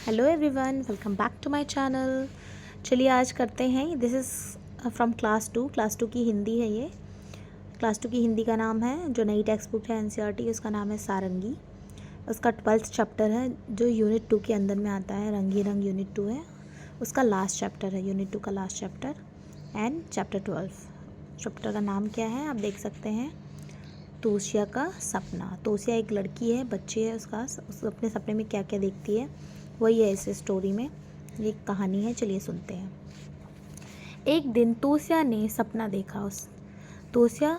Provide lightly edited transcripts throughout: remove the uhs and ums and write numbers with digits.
Hello everyone, welcome back to my channel. चलिए आज करते हैं, this is from class two की हिंदी है ये। क्लास टू की हिंदी का नाम है, जो नई टेक्स्ट बुक है एनसीईआरटी, उसका नाम है सारंगी। उसका 12th चैप्टर है जो यूनिट 2 के अंदर में आता है। रंगी रंग यूनिट 2 है, उसका लास्ट चैप्टर है, यूनिट 2 का last chapter. And chapter 12 chapter का नाम क्या है आप देख सकते हैं, तोशिया का सपना। तोशिया एक लड़की है, बच्ची है, उस अपने सपने में क्या क्या देखती है वही है इस स्टोरी में, ये कहानी है। चलिए सुनते हैं। एक दिन तोशिया ने सपना देखा। तोशिया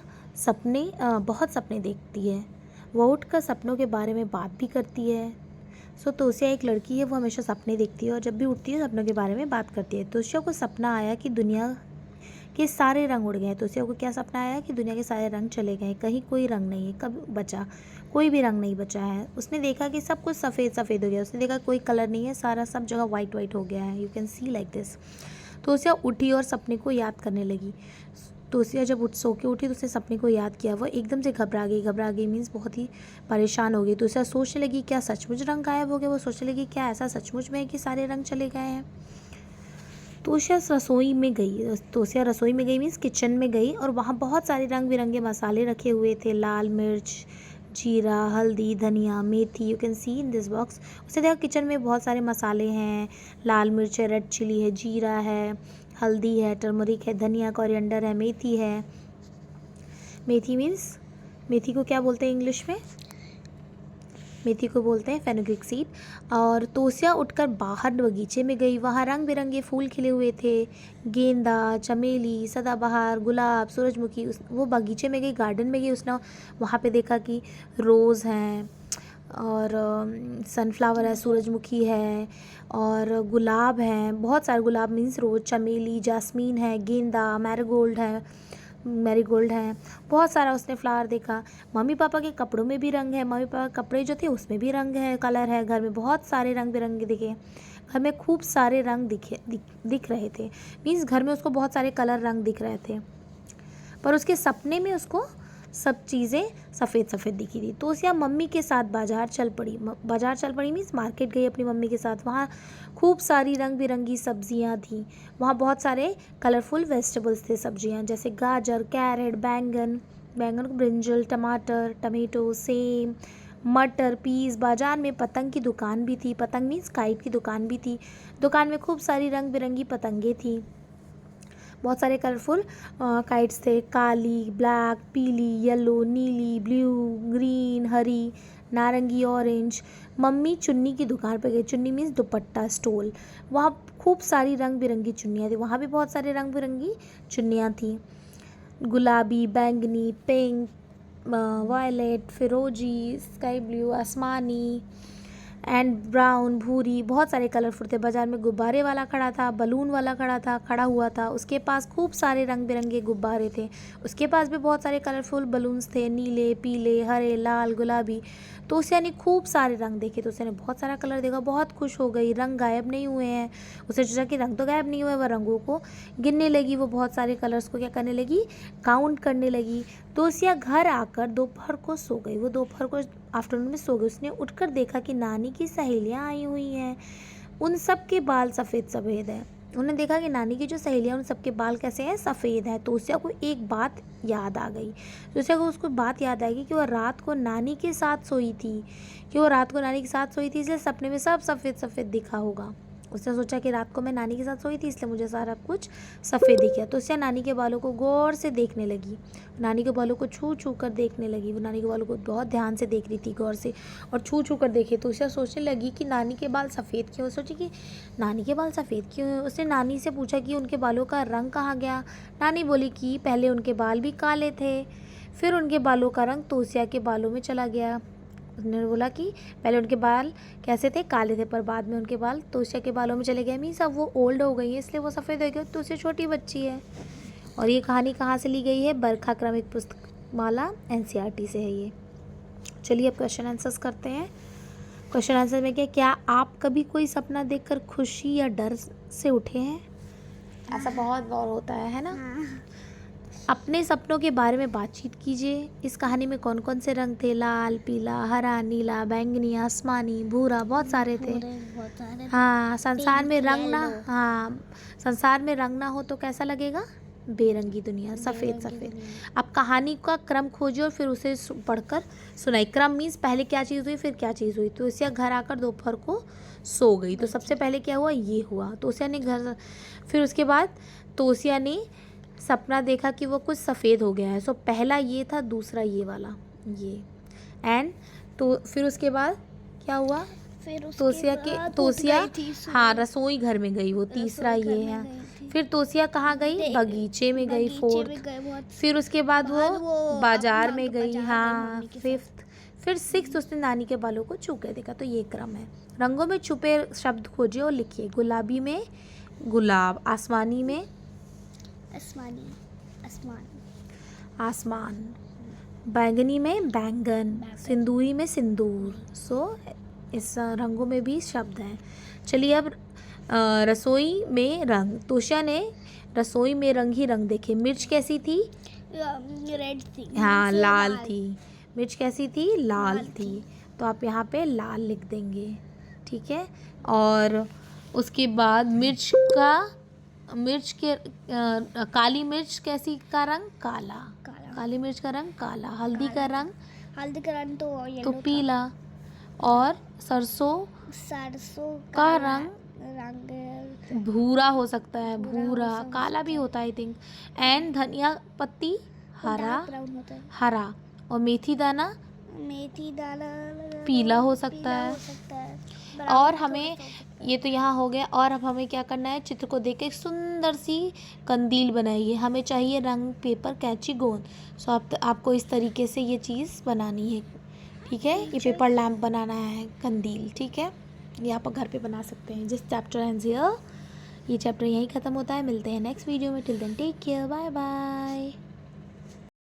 बहुत सपने देखती है। वो उठकर सपनों के बारे में बात भी करती है। तोशिया एक लड़की है, वो हमेशा सपने देखती है और जब भी उठती है सपनों के बारे में बात करती है। तोशिया को सपना आया कि दुनिया के सारे रंग उड़ गए। तोशिया को क्या सपना आया कि दुनिया के सारे रंग चले गए, कहीं कोई रंग नहीं है, कब बचा कोई भी रंग नहीं बचा है। उसने देखा कि सब कुछ सफ़ेद सफ़ेद हो गया। उसने देखा कोई कलर नहीं है, सारा सब जगह वाइट वाइट हो गया है। You can see like this. तोशिया उठी और सपने को याद करने लगी। तोशिया जब सो के उठी तो उसने सपने को याद किया। वो एकदम से घबरा गई मीन्स बहुत ही परेशान हो गई। तोशिया सोचने लगी क्या सचमुच रंग गायब हो गए। वो सोचने लगी क्या ऐसा सचमुच में है कि सारे रंग चले गए हैं। तोशिया रसोई में गई मीन्स किचन में गई और वहाँ बहुत सारे रंग बिरंगे मसाले रखे हुए थे। लाल मिर्च, जीरा, हल्दी, धनिया, मेथी। You can see in this box. उसने देखा किचन में बहुत सारे मसाले हैं। लाल मिर्च है, रेड चिली है, जीरा है, हल्दी है, टर्मरिक है, धनिया, कोरिएंडर है, मेथी है। मेथी मीन्स, मेथी को क्या बोलते हैं इंग्लिश में? मेथी को बोलते हैं फेनुग्रीक सीड। और तोशिया उठकर बाहर बगीचे में गई। वहाँ रंग बिरंगे फूल खिले हुए थे, गेंदा, चमेली, सदाबहार, गुलाब, सूरजमुखी। वो बगीचे में गई, गार्डन में गई। उसने वहाँ पे देखा कि रोज़ हैं और सनफ्लावर है, सूरजमुखी है और गुलाब हैं, बहुत सारे गुलाब मीन्स रोज़, चमेली, जास्मीन है, गेंदा, मैरीगोल्ड है, बहुत सारा उसने फ्लावर देखा। मम्मी पापा के कपड़ों में भी रंग है, मम्मी पापा के कपड़े जो थे उसमें भी रंग है, कलर है। घर में बहुत सारे रंग बिरंगे दिखे। घर में खूब सारे रंग दिख रहे थे मीन्स घर में उसको बहुत सारे कलर रंग दिख रहे थे। पर उसके सपने में उसको सब चीज़ें सफ़ेद सफ़ेद दिखी थी। तो उसे मम्मी के साथ बाज़ार चल पड़ी मीन्स मार्केट गई अपनी मम्मी के साथ। वहाँ खूब सारी रंग बिरंगी सब्जियाँ थीं। वहाँ बहुत सारे कलरफुल वेजिटेबल्स थे, सब्जियाँ जैसे गाजर, कैरेट, बैंगन, ब्रिंजल, टमाटर, टमेटो, सेम, मटर, पीस। बाजार में पतंग की दुकान भी थी। पतंग मीन्स काइट की दुकान भी थी। दुकान में खूब सारी रंग बिरंगी पतंगें थी। बहुत सारे कलरफुल काइट्स थे, काली, ब्लैक, पीली, येलो, नीली, ब्लू, ग्रीन, हरी, नारंगी, ऑरेंज। मम्मी चुन्नी की दुकान पर गई। चुन्नी मीन्स दुपट्टा स्टोल। वहाँ खूब सारी रंग बिरंगी चुन्नियाँ थी। वहाँ भी बहुत सारे रंग बिरंगी चुन्नियाँ थी, गुलाबी, बैंगनी, पिंक, वायलेट, फिरोजी, स्काई ब्लू, आसमानी एंड ब्राउन, भूरी। बहुत सारे कलरफुल थे। बाजार में गुब्बारे वाला खड़ा था, बलून वाला खड़ा हुआ था। उसके पास खूब सारे रंग बिरंगे गुब्बारे थे। उसके पास भी बहुत सारे कलरफुल बलून्स थे, नीले, पीले, हरे, लाल, गुलाबी। तो उसने यानी खूब सारे रंग देखे। तो उसने बहुत सारा कलर देखा, बहुत खुश हो गई। रंग गायब नहीं हुए हैं। उसने सोचा कि रंग तो गायब नहीं हुए। वह रंगों को गिनने लगी। वो बहुत सारे कलर्स को क्या करने लगी, काउंट करने लगी। तो उसिया घर आकर दोपहर को सो गई। वो दोपहर को आफ्टरनून में सो गई। उसने उठकर देखा कि नानी की सहेलियां आई हुई हैं। उन सब के बाल सफ़ेद सफ़ेद हैं। उन्होंने देखा कि नानी की जो सहेलियां, उन सबके बाल कैसे हैं, सफ़ेद हैं। तो उसिया को एक बात याद आ गई। तो उसिया को उसको बात याद आ गई कि वो रात को नानी के साथ सोई थी, इसलिए सपने में सब सफ़ेद सफ़ेद दिखा होगा। उसने सोचा कि रात को मैं नानी के साथ सोई थी इसलिए मुझे सारा कुछ सफ़ेद दिख गया। तो उसने नानी के बालों को गौर से देखने लगी। नानी के बालों को छू छू कर देखने लगी। वो नानी के बालों को बहुत ध्यान से देख रही थी, गौर से, और छू छू कर देखे। तो उसे सोचने लगी कि नानी के बाल सफ़ेद क्यों। सोची कि नानी के बाल सफ़ेद क्यों हैं। उसने नानी से पूछा कि उनके बालों का रंग कहाँ गया। नानी बोली कि पहले उनके बाल भी काले थे, फिर उनके बालों का रंग तोशिया के बालों में चला गया। उसने बोला कि पहले उनके बाल कैसे थे, काले थे, पर बाद में उनके बाल तोशिया के बालों में चले गए। मीन्स अब वो ओल्ड हो गई है इसलिए वो सफ़ेद हो गई। तोशिया छोटी बच्ची है। और ये कहानी कहाँ से ली गई है? बरखा क्रमिक पुस्तकमाला एनसीईआरटी से है ये। चलिए अब क्वेश्चन आंसर्स करते हैं। क्वेश्चन आंसर में क्या आप कभी कोई सपना देखकर खुशी या डर से उठे हैं? ऐसा बहुत बार होता है ना? अपने सपनों के बारे में बातचीत कीजिए। इस कहानी में कौन कौन से रंग थे? लाल, पीला, हरा, नीला, बैंगनी, आसमानी, भूरा, बहुत सारे थे। बहुत सारे हाँ, संसार में पिंक, रंग ना, येलो। हाँ, संसार में रंग ना हो तो कैसा लगेगा? बेरंगी दुनिया, सफ़ेद बेरंगी सफ़ेद। दुनिया। अब कहानी का क्रम खोजिए और फिर उसे पढ़कर सुनाई। क्रम मीन्स पहले क्या चीज़ हुई फिर क्या चीज़ हुई। तो उसिया घर आकर दोपहर को सो गई। तो सबसे पहले क्या हुआ? ये हुआ। तो उसिया ने घर, फिर उसके बाद तोसिया ने सपना देखा कि वो कुछ सफ़ेद हो गया है। सो पहला ये था, दूसरा ये वाला, ये एंड तो फिर उसके बाद क्या हुआ? फिर उसके तोसिया बाद के उठ तोसिया, गई थी सुबह। हाँ, रसोई घर में गई। वो तीसरा रसोई घर ये में है। गई थी। फिर तोसिया कहाँ गई? बगीचे में गई, बगीचे फोर्थ। में गए बहुत। फिर उसके बाद वो बाजार में गई, हाँ, मम्मी के साथ। फिफ्थ। फिर सिक्स उसने नानी के बालों को छू के देखा। तो ये क्रम है। रंगों में छुपे शब्द खोजिए और लिखिए। गुलाबी में गुलाब, आसमानी में आसमानी, आसमान, आसमान, बैंगनी में बैंगन, सिंदूरी में सिंदूर। सो इस रंगों में भी शब्द हैं। चलिए अब रसोई में रंग। तोशिया ने रसोई में रंग ही रंग देखे। मिर्च कैसी थी? रेड थी। हाँ, से लाल थी। मिर्च कैसी थी? लाल लाल थी। थी। तो आप यहाँ पे लाल लिख देंगे, ठीक है। और उसके बाद मिर्च के काली मिर्च कैसी का रंग? काला। काला। काली मिर्च का रंग काला। हल्दी का रंग हल्दी का रंग तो तो येलो था। पीला। और सरसों सरसों का रंग रंग भूरा हो सकता है, भूरा हो भूरा, सकता काला भी होता है आई थिंक। एंड धनिया पत्ती हरा, डार्क ब्राउन होता है। हरा। और मेथी दाना मेथी दाना पीला हो सकता पीला है। हो सकता है। और ब्राउन हमें थोड़ा सा हो सकता है। ये तो यहाँ हो गया। और अब हमें क्या करना है? चित्र को देख के एक सुंदर सी कंदील बनाइए। हमें चाहिए रंग, पेपर, कैंची, गोंद। सो आपको इस तरीके से ये चीज़ बनानी है, ठीक है। ये पेपर लैम्प बनाना है, कंदील, ठीक है। ये आप घर पे बना सकते हैं। जिस चैप्टर एंड्स हियर, ये चैप्टर यहीं ख़त्म होता है। मिलते हैं नेक्स्ट वीडियो में। Till then take care, bye bye.